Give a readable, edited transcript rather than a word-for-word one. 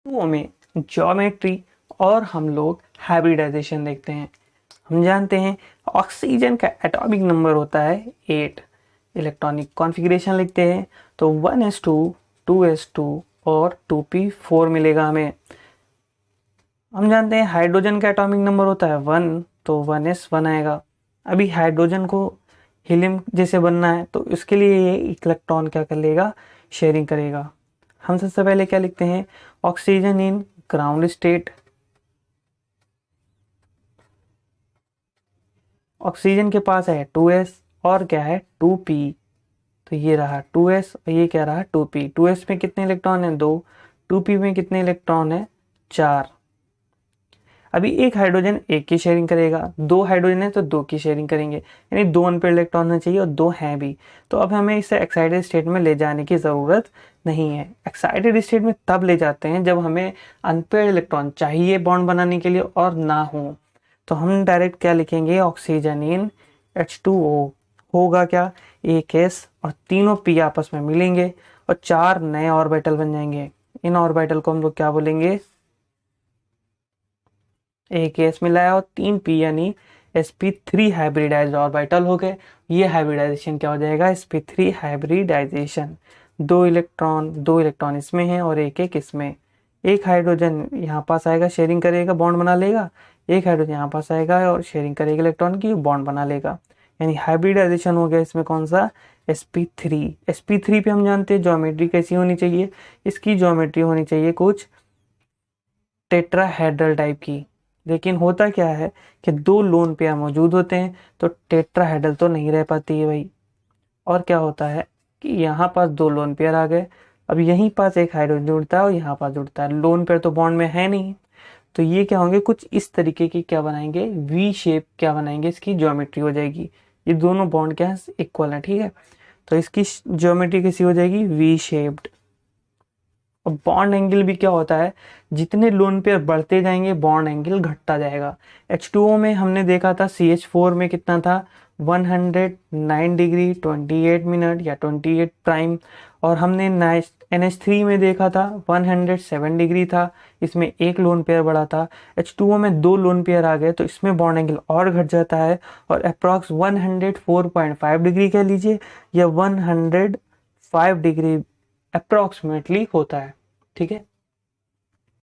वो में ज्योमेट्री और हम लोग हाइब्रिडाइजेशन देखते हैं। हम जानते हैं ऑक्सीजन का एटॉमिक नंबर होता है 8। इलेक्ट्रॉनिक कॉन्फ़िगरेशन लिखते हैं तो 1s2 2s2 और 2p4 मिलेगा हमें। हम जानते हैं हाइड्रोजन का एटॉमिक नंबर होता है 1, तो 1s1 आएगा। अभी हाइड्रोजन को हीलियम जैसे बनना है तो इसके लिए ये इलेक्ट्रॉन क्या कर लेगा, शेयरिंग करेगा। हम सबसे पहले क्या लिखते हैं, oxygen in ground state. Oxygen के पास है 2s और क्या है 2p, तो ये रहा 2s और ये क्या रहा 2p। 2s में कितने इलेक्ट्रॉन है 2, 2p में कितने इलेक्ट्रॉन है 4। अभी एक हाइड्रोजन एक की शेयरिंग करेगा, दो हाइड्रोजन है तो दो की शेयरिंग करेंगे, यानी दो अनपेयर इलेक्ट्रॉन होने चाहिए और दो हैं भी। तो अब हमें इसे एक्साइटेड स्टेट में ले जाने की ज़रूरत नहीं है। एक्साइटेड स्टेट में तब ले जाते हैं जब हमें अनपेयर इलेक्ट्रॉन चाहिए बॉन्ड बनाने के लिए और ना हो। तो हम डायरेक्ट क्या लिखेंगे, ऑक्सीजन इन H2O होगा क्या, एक एस और तीनों पी आपस में मिलेंगे और चार नए ऑर्बिटल बन जाएंगे। इन ऑर्बिटल को हम लोग क्या बोलेंगे, एक एस मिलाया और तीन पी यानी sp3 हाइब्रिडाइज्ड ऑर्बिटल हो गए। ये हाइब्रिडाइजेशन क्या हो जाएगा, sp3 हाइब्रिडाइजेशन। दो इलेक्ट्रॉन इसमें है और एक एक इसमें। एक हाइड्रोजन यहाँ पास आएगा, शेयरिंग करेगा, बॉन्ड बना लेगा। एक हाइड्रोजन यहाँ पास आएगा और शेयरिंग करेगा इलेक्ट्रॉन की, बॉन्ड बना लेगा। यानी हाइब्रिडाइजेशन हो गया इसमें कौन सा, sp3 पे हम जानते हैं ज्योमेट्री कैसी होनी चाहिए, इसकी ज्योमेट्री होनी चाहिए कुछ टेट्राहेड्रल टाइप की। लेकिन होता क्या है कि दो लोन पेयर मौजूद होते हैं तो टेट्राहेड्रल तो नहीं रह पाती है भाई। और क्या होता है कि यहाँ पास दो लोन पेयर आ गए, अब यहीं पास एक हाइड्रोजन जुड़ता है और यहाँ पास जुड़ता है, लोन पेयर तो बॉन्ड में है नहीं। तो ये क्या होंगे, कुछ इस तरीके की क्या बनाएंगे, वी शेप क्या बनाएंगे, इसकी ज्योमेट्री हो जाएगी। ये दोनों बॉन्ड क्या है, इक्वल है, ठीक है। तो इसकी ज्योमेट्री कैसी हो जाएगी, वी शेप्ड। और बॉन्ड एंगल भी क्या होता है, जितने लोन पेयर बढ़ते जाएंगे बॉन्ड एंगल घटता जाएगा। H2O में हमने देखा था CH4 में कितना था, 109 डिग्री 28 मिनट या 28 प्राइम। और हमने NH3 में देखा था 107 डिग्री था, इसमें एक लोन पेयर बढ़ा था। H2O में दो लोन पेयर आ गए तो इसमें बॉन्ड एंगल और घट जाता है और अप्रॉक्स 104.5 डिग्री कह लीजिए या 105 डिग्री अप्रॉक्सीमेटली होता है, ठीक है।